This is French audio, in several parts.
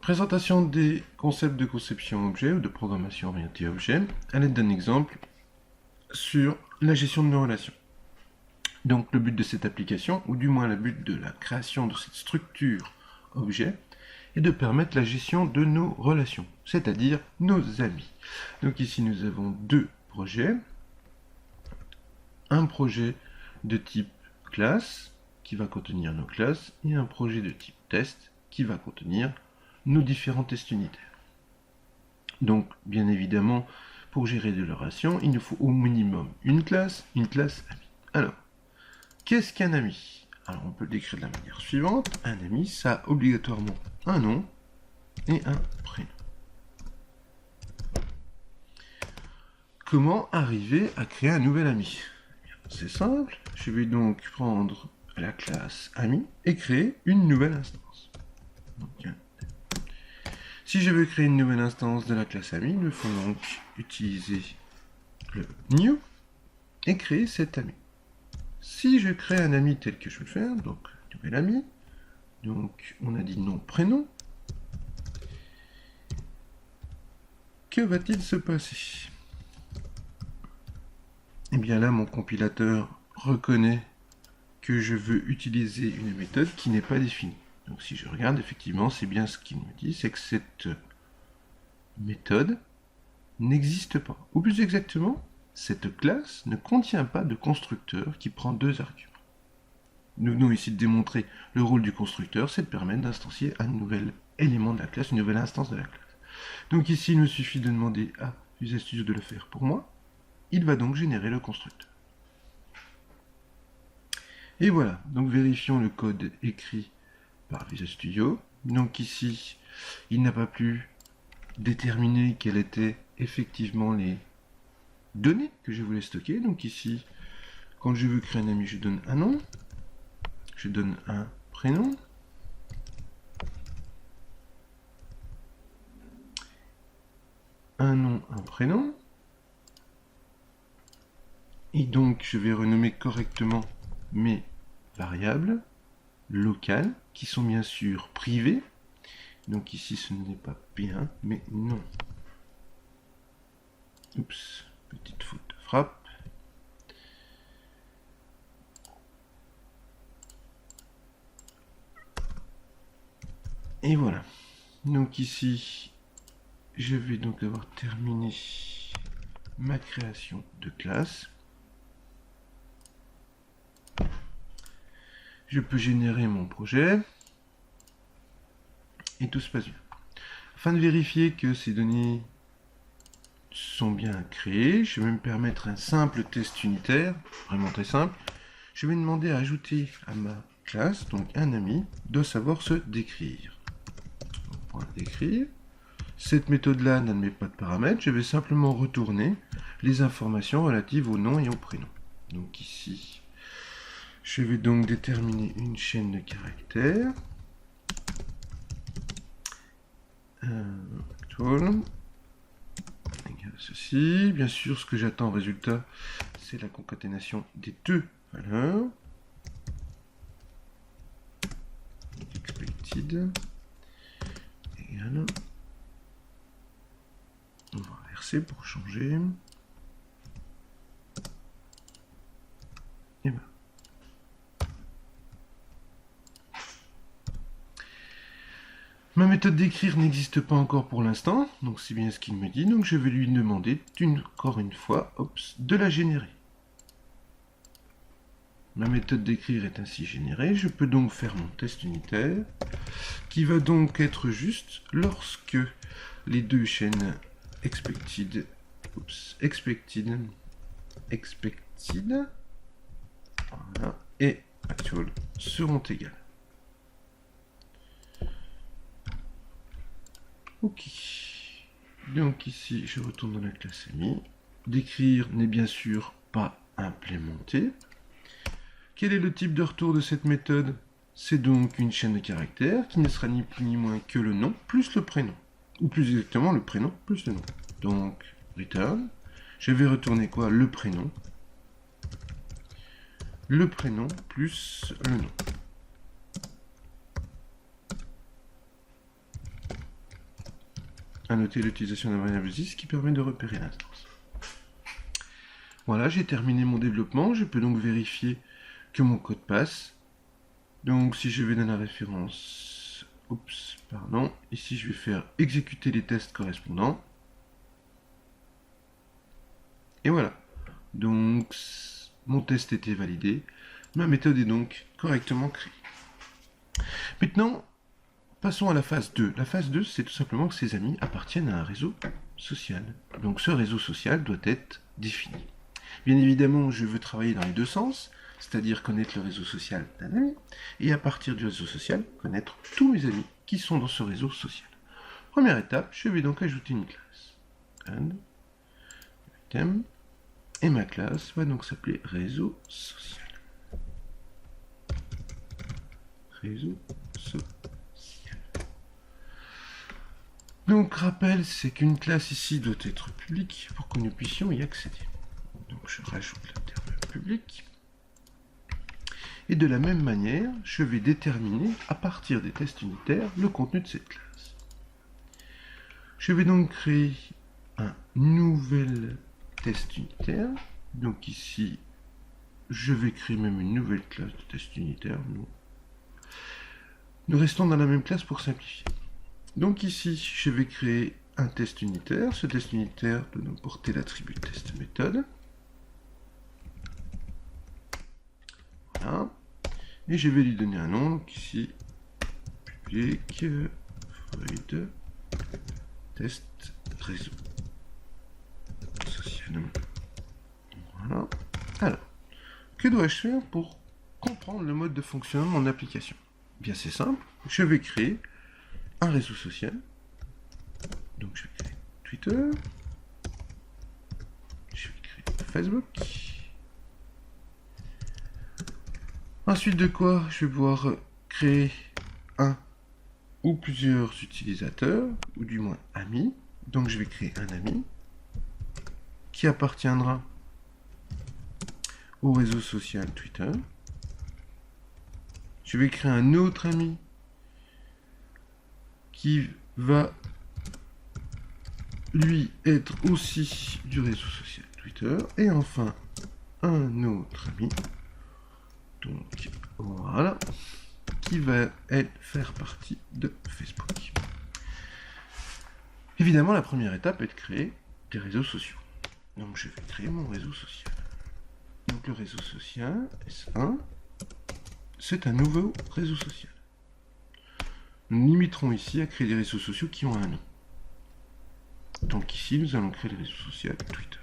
Présentation des concepts de conception objet ou de programmation orientée objet à l'aide d'un exemple sur la gestion de nos relations. Donc le but de cette application, ou du moins le but de la création de cette structure objet, est de permettre la gestion de nos relations, c'est-à-dire nos amis. Donc ici nous avons deux projets. Un projet de type classe qui va contenir nos classes et un projet de type test qui va contenir nos différents tests unitaires. Donc, bien évidemment, pour gérer des relations, il nous faut au minimum une classe ami. Alors, qu'est-ce qu'un ami? Alors, on peut le décrire de la manière suivante. Un ami, ça a obligatoirement un nom et un prénom. Comment arriver à créer un nouvel ami? C'est simple, je vais donc prendre la classe ami et créer une nouvelle instance. Donc, si je veux créer une nouvelle instance de la classe ami, il me faut donc utiliser le new et créer cet ami. Si je crée un ami tel que je veux le faire, donc nouvel ami, donc on a dit nom, prénom, que va-t-il se passer? Eh bien là, mon compilateur reconnaît que je veux utiliser une méthode qui n'est pas définie. Donc si je regarde, effectivement, c'est bien ce qu'il me dit, c'est que cette méthode n'existe pas. Ou plus exactement, cette classe ne contient pas de constructeur qui prend deux arguments. Nous venons ici de démontrer le rôle du constructeur, c'est de permettre d'instancier un nouvel élément de la classe, une nouvelle instance de la classe. Donc ici, il me suffit de demander à Visual Studio de le faire pour moi. Il va donc générer le constructeur. Et voilà, donc vérifions le code écrit par Visual Studio. Donc ici, il n'a pas pu déterminer quelles étaient effectivement les données que je voulais stocker. Donc ici, quand je veux créer un ami, je donne un nom, je donne un prénom, un nom, un prénom, et donc je vais renommer correctement mes variables locales, qui sont bien sûr privées. Donc ici, ce n'est pas bien, mais non. Oups, petite faute de frappe. Et voilà. Donc ici, je vais donc avoir terminé ma création de classe. Je peux générer mon projet. Et tout se passe bien. Afin de vérifier que ces données sont bien créées, je vais me permettre un simple test unitaire, vraiment très simple. Je vais demander à ajouter à ma classe, donc un ami, doit savoir se décrire. Point décrire. Cette méthode-là n'admet pas de paramètres, je vais simplement retourner les informations relatives au nom et au prénom. Donc ici, je vais donc déterminer une chaîne de caractères. Actual égale ceci. Bien sûr, ce que j'attends en résultat, c'est la concaténation des deux valeurs. Expected égale. On va RC pour changer. Et voilà. Ma méthode d'écrire n'existe pas encore pour l'instant, donc c'est bien ce qu'il me dit, donc je vais lui demander encore une fois de la générer. Ma méthode d'écrire est ainsi générée, je peux donc faire mon test unitaire, qui va donc être juste lorsque les deux chaînes expected voilà, et actual seront égales. Ok, donc ici je retourne dans la classe ami. D'écrire n'est bien sûr pas implémenté. Quel est le type de retour de cette méthode? C'est donc une chaîne de caractères qui ne sera ni plus ni moins que le nom plus le prénom. Ou plus exactement le prénom plus le nom. Donc return, je vais retourner quoi? Le prénom. Le prénom plus le nom. à noter l'utilisation d'un variable this qui permet de repérer l'instance. Voilà, j'ai terminé mon développement. Je peux donc vérifier que mon code passe. Donc si je vais dans la référence, ici je vais faire exécuter les tests correspondants. Et voilà. Donc mon test était validé. Ma méthode est donc correctement créée. Maintenant, passons à la phase 2. La phase 2, c'est tout simplement que ces amis appartiennent à un réseau social. Donc ce réseau social doit être défini. Bien évidemment, je veux travailler dans les deux sens, c'est-à-dire connaître le réseau social d'un ami, et à partir du réseau social, connaître tous mes amis qui sont dans ce réseau social. Première étape, je vais donc ajouter une classe. Add item, et ma classe va donc s'appeler réseau social. Réseau social. Donc, rappel, c'est qu'une classe ici doit être publique pour que nous puissions y accéder. Donc, je rajoute le terme public. Et de la même manière, je vais déterminer, à partir des tests unitaires, le contenu de cette classe. Je vais donc créer un nouvel test unitaire. Donc ici, je vais créer même une nouvelle classe de test unitaire. Nous restons dans la même classe pour simplifier. Donc ici, je vais créer un test unitaire. Ce test unitaire doit donc porter l'attribut test méthode. Voilà. Et je vais lui donner un nom. Donc ici, public void test réseau social. Voilà. Alors, que dois-je faire pour comprendre le mode de fonctionnement de mon application? Bien, c'est simple. Je vais créer un réseau social. Donc, je vais créer Twitter. Je vais créer Facebook. Ensuite de quoi, je vais pouvoir créer un ou plusieurs utilisateurs, ou du moins amis. Donc, je vais créer un ami qui appartiendra au réseau social Twitter. Je vais créer un autre ami qui va lui être aussi du réseau social Twitter. Et enfin, un autre ami, donc voilà, qui va faire partie de Facebook. Évidemment, la première étape est de créer des réseaux sociaux. Donc je vais créer mon réseau social. Donc le réseau social, S1, c'est un nouveau réseau social. Nous nous limiterons ici à créer des réseaux sociaux qui ont un nom. Donc ici, nous allons créer le réseau social Twitter.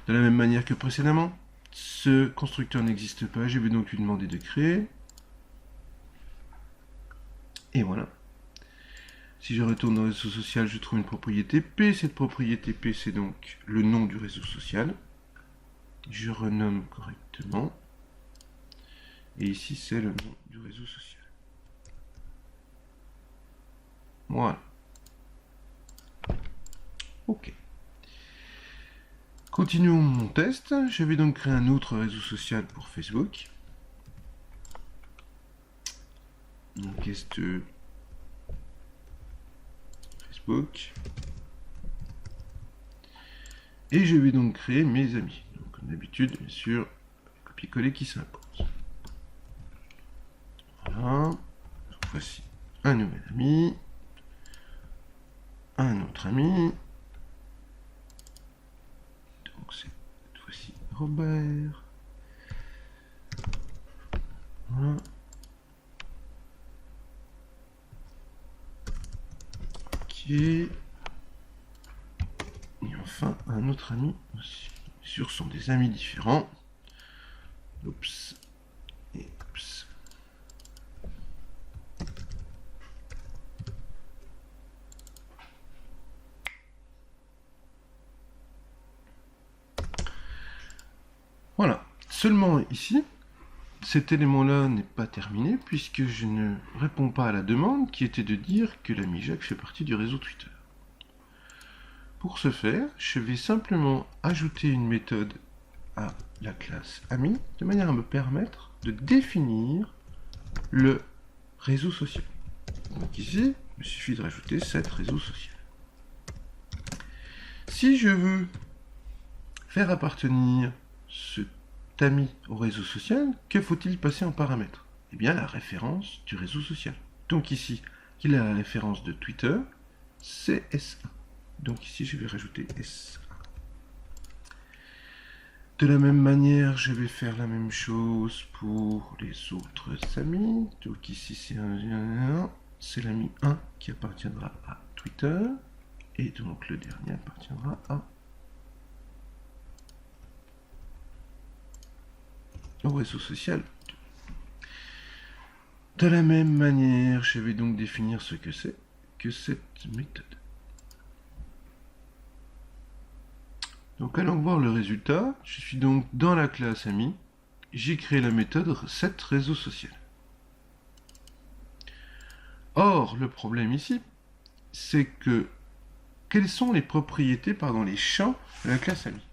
De la même manière que précédemment, ce constructeur n'existe pas, je vais donc lui demander de créer. Et voilà. Si je retourne dans le réseau social, je trouve une propriété P. Cette propriété P, c'est donc le nom du réseau social. Je renomme correctement. Et ici, c'est le nom du réseau social. Voilà. OK. Continuons mon test. Je vais donc créer un autre réseau social pour Facebook. Donc, S2 Facebook. Et je vais donc créer mes amis. Donc, comme d'habitude, bien sûr, copier-coller qui s'impose. Voilà. Donc, voici un nouvel ami. Un autre ami. Donc, c'est cette fois-ci Robert. Voilà. Ok. Et enfin, un autre ami aussi. Bien sûr, ce sont des amis différents. Oups. Et oups. Voilà. Seulement ici, cet élément-là n'est pas terminé puisque je ne réponds pas à la demande qui était de dire que l'ami Jacques fait partie du réseau Twitter. Pour ce faire, je vais simplement ajouter une méthode à la classe ami de manière à me permettre de définir le réseau social. Donc ici, il me suffit de rajouter 7 réseaux sociaux. Si je veux faire appartenir cet ami au réseau social, que faut-il passer en paramètre? Eh bien, la référence du réseau social. Donc ici, il a la référence de Twitter, c'est S1. Donc ici, je vais rajouter S1. De la même manière, je vais faire la même chose pour les autres amis. Donc ici, c'est l'ami 1 qui appartiendra à Twitter. Et donc le dernier appartiendra au réseau social. De la même manière, je vais donc définir ce que c'est que cette méthode. Donc allons voir le résultat. Je suis donc dans la classe amis. J'ai créé la méthode set réseau social. Or, le problème ici, c'est que quelles sont les propriétés, les champs de la classe amis?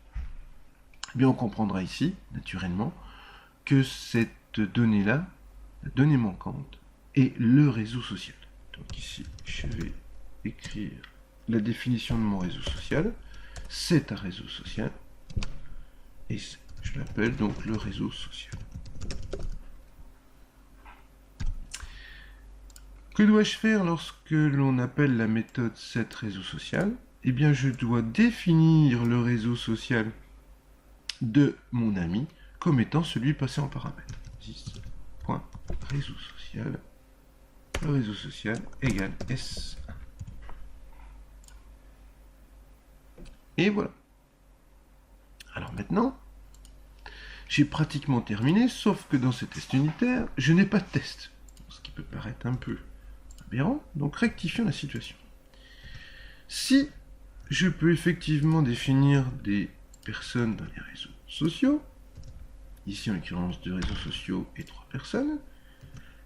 Eh bien, on comprendra ici, naturellement, que cette donnée-là, la donnée manquante, est le réseau social. Donc ici, je vais écrire la définition de mon réseau social. C'est un réseau social. Et je l'appelle donc le réseau social. Que dois-je faire lorsque l'on appelle la méthode setRéseauSocial? Eh bien, je dois définir le réseau social de mon ami comme étant celui passé en paramètre. 10.réseau social. Le réseau social égale S1. Et voilà. Alors maintenant, j'ai pratiquement terminé, sauf que dans ce test unitaire, je n'ai pas de test. Ce qui peut paraître un peu aberrant, donc rectifions la situation. Si je peux effectivement définir des personnes dans les réseaux sociaux, ici en l'occurrence 2 réseaux sociaux et 3 personnes,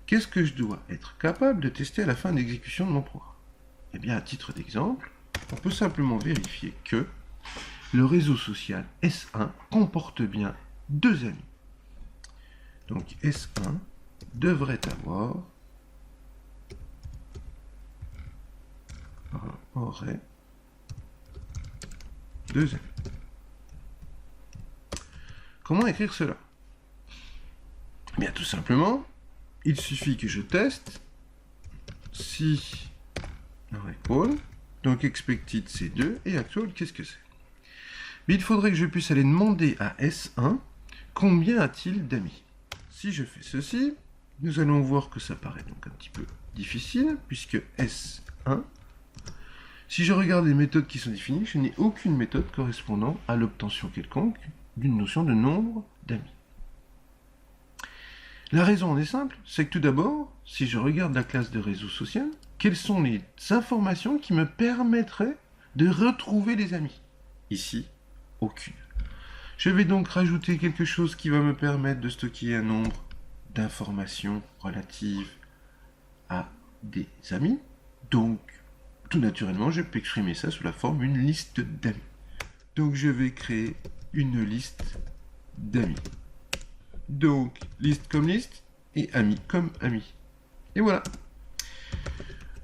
qu'est-ce que je dois être capable de tester à la fin d'exécution de mon programme? Eh bien, à titre d'exemple, on peut simplement vérifier que le réseau social S1 comporte bien 2 amis. Donc S1 devrait avoir aurait 2 amis. Comment écrire cela? Eh bien, tout simplement, il suffit que je teste si equal, donc expected c'est 2 et actual, qu'est-ce que c'est? Mais il faudrait que je puisse aller demander à S1 combien a-t-il d'amis. Si je fais ceci, nous allons voir que ça paraît donc un petit peu difficile, puisque S1, si je regarde les méthodes qui sont définies, je n'ai aucune méthode correspondant à l'obtention quelconque d'une notion de nombre d'amis. La raison en est simple, c'est que tout d'abord, si je regarde la classe de réseau social, quelles sont les informations qui me permettraient de retrouver les amis? Ici, aucune. Je vais donc rajouter quelque chose qui va me permettre de stocker un nombre d'informations relatives à des amis. Donc, tout naturellement, je peux exprimer ça sous la forme d'une liste d'amis. Donc, je vais créer une liste d'amis. Donc, liste comme liste et amis comme amis. Et voilà.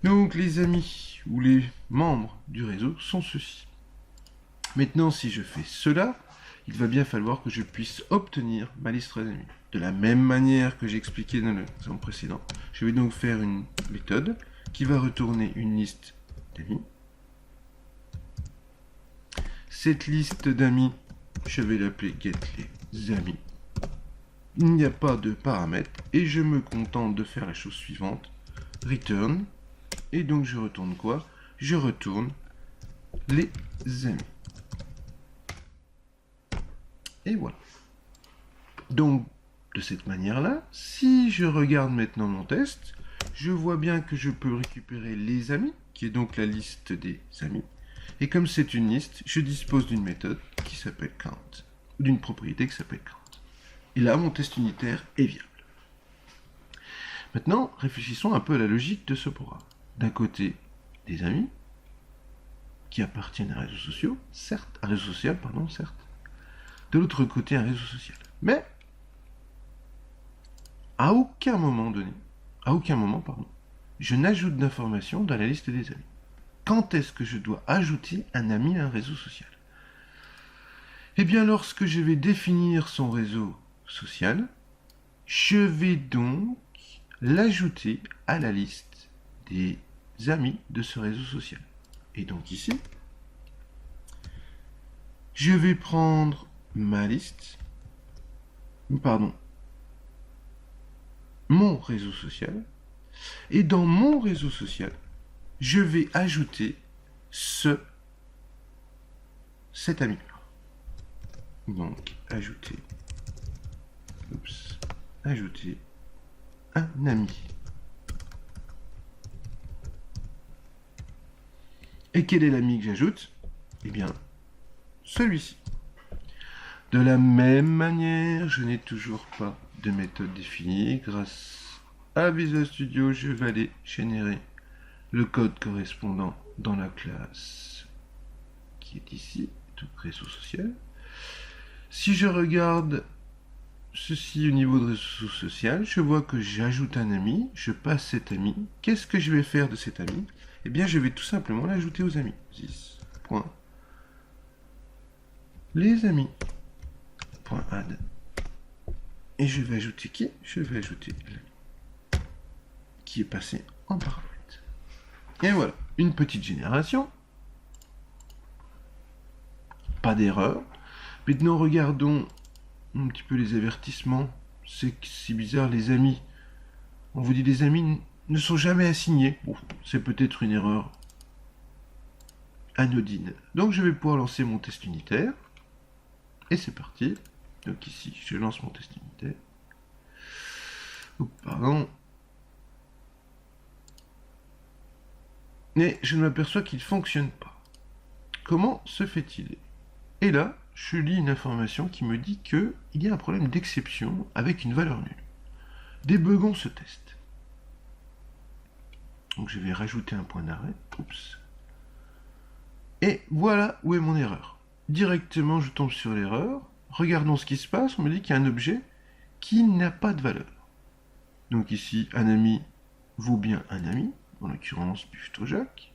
Donc, les amis ou les membres du réseau sont ceux-ci. Maintenant, si je fais cela, il va bien falloir que je puisse obtenir ma liste d'amis. De la même manière que j'ai expliqué dans l'exemple précédent, je vais donc faire une méthode qui va retourner une liste d'amis. Cette liste d'amis, je vais l'appeler getLesAmis. Il n'y a pas de paramètres et je me contente de faire la chose suivante, return, et donc je retourne quoi? Je retourne les amis. Et voilà. Donc, de cette manière-là, si je regarde maintenant mon test, je vois bien que je peux récupérer les amis, qui est donc la liste des amis. Et comme c'est une liste, je dispose d'une méthode qui s'appelle count, ou d'une propriété qui s'appelle count. Et là, mon test unitaire est viable. Maintenant, réfléchissons un peu à la logique de ce programme. D'un côté, des amis, qui appartiennent à un réseau social, certes. De l'autre côté, un réseau social. Mais, à aucun moment, je n'ajoute d'informations dans la liste des amis. Quand est-ce que je dois ajouter un ami à un réseau social? Eh bien, lorsque je vais définir son réseau social, je vais donc l'ajouter à la liste des amis de ce réseau social. Et donc ici, je vais prendre ma liste, mon réseau social, et dans mon réseau social, je vais ajouter cet ami. Donc, ajouter un ami. Et quel est l'ami que j'ajoute? Eh bien, celui-ci. De la même manière, je n'ai toujours pas de méthode définie. Grâce à Visual Studio, je vais aller générer le code correspondant dans la classe qui est ici, tout réseau social. Si je regarde ceci au niveau de réseau social, je vois que j'ajoute un ami, je passe cet ami. Qu'est-ce que je vais faire de cet ami? Eh bien, je vais tout simplement l'ajouter aux amis. 10. Les amis. .add. Et je vais ajouter qui? Je vais ajouter l'ami qui est passé en paramètre. Et voilà, une petite génération. Pas d'erreur. Maintenant, regardons un petit peu les avertissements. C'est bizarre, les amis. On vous dit les amis ne sont jamais assignés. Bon, c'est peut-être une erreur anodine. Donc je vais pouvoir lancer mon test unitaire. Et c'est parti. Donc ici, je lance mon test unitaire. Oh, pardon. Mais je m'aperçois qu'il ne fonctionne pas. Comment se fait-il? Et là, je lis une information qui me dit qu'il y a un problème d'exception avec une valeur nulle. Débuguons ce test. Donc je vais rajouter un point d'arrêt. Oups. Et voilà où est mon erreur. Directement, je tombe sur l'erreur. Regardons ce qui se passe. On me dit qu'il y a un objet qui n'a pas de valeur. Donc ici, un ami vaut bien un ami. En l'occurrence, Buffeto-Jacques.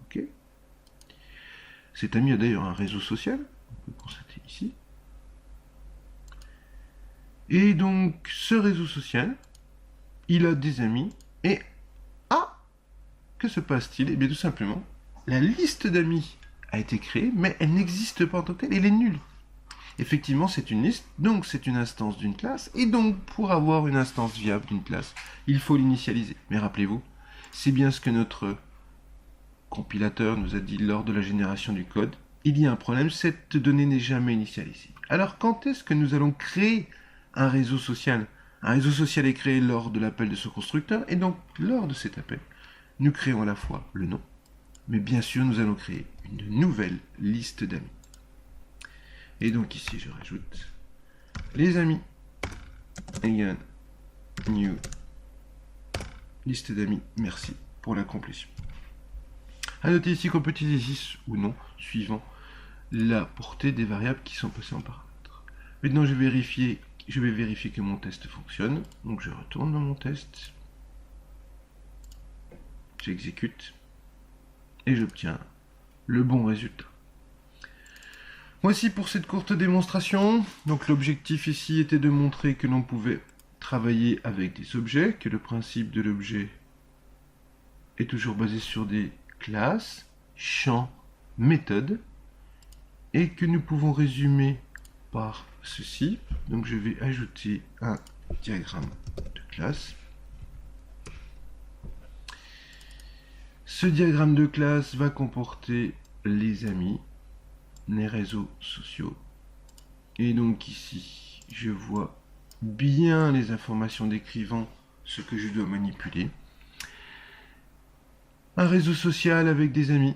Ok. Cet ami a d'ailleurs un réseau social. On peut constater ici. Et donc, ce réseau social, il a des amis. Et, que se passe-t-il? Eh bien, tout simplement, la liste d'amis a été créée, mais elle n'existe pas en tant que telle, elle est nulle. Effectivement, c'est une liste, donc c'est une instance d'une classe, et donc pour avoir une instance viable d'une classe, il faut l'initialiser. Mais rappelez-vous, c'est bien ce que notre compilateur nous a dit lors de la génération du code. Il y a un problème, cette donnée n'est jamais initialisée. Alors quand est-ce que nous allons créer un réseau social? Un réseau social est créé lors de l'appel de ce constructeur, et donc lors de cet appel, nous créons à la fois le nom, mais bien sûr nous allons créer une nouvelle liste d'amis. Et donc ici je rajoute les amis égale new liste d'amis. Merci pour la complétion. A noter ici qu'on peut utiliser 6 ou non suivant la portée des variables qui sont passées en paramètres. Maintenant je vais vérifier que mon test fonctionne. Donc je retourne dans mon test. J'exécute. Et j'obtiens le bon résultat. Voici pour cette courte démonstration. Donc l'objectif ici était de montrer que l'on pouvait travailler avec des objets, que le principe de l'objet est toujours basé sur des classes, champs, méthodes, et que nous pouvons résumer par ceci. Donc je vais ajouter un diagramme de classe. Ce diagramme de classe va comporter les amis, les réseaux sociaux. Et donc ici, je vois bien les informations décrivant ce que je dois manipuler. Un réseau social avec des amis,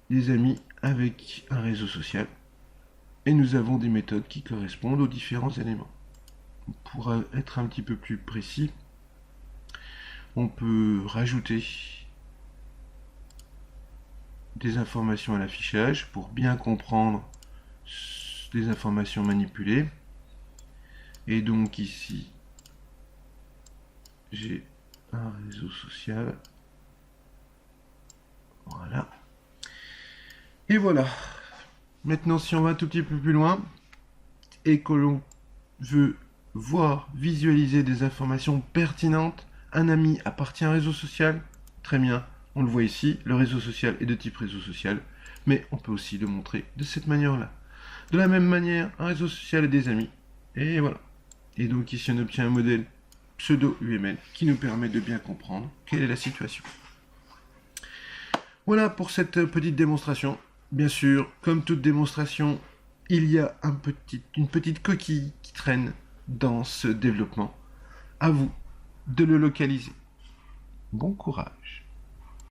des amis avec un réseau social. Et nous avons des méthodes qui correspondent aux différents éléments. Pour être un petit peu plus précis, on peut rajouter des informations à l'affichage pour bien comprendre les informations manipulées. Et donc ici, j'ai un réseau social. Voilà. Et voilà. Maintenant, si on va un tout petit peu plus loin et que l'on veut voir, visualiser des informations pertinentes, un ami appartient à un réseau social. Très bien, on le voit ici, le réseau social est de type réseau social, mais on peut aussi le montrer de cette manière-là. De la même manière, un réseau social a des amis. Et voilà. Et donc ici, on obtient un modèle pseudo-UML qui nous permet de bien comprendre quelle est la situation. Voilà pour cette petite démonstration. Bien sûr, comme toute démonstration, il y a une petite coquille qui traîne dans ce développement. À vous de le localiser. Bon courage.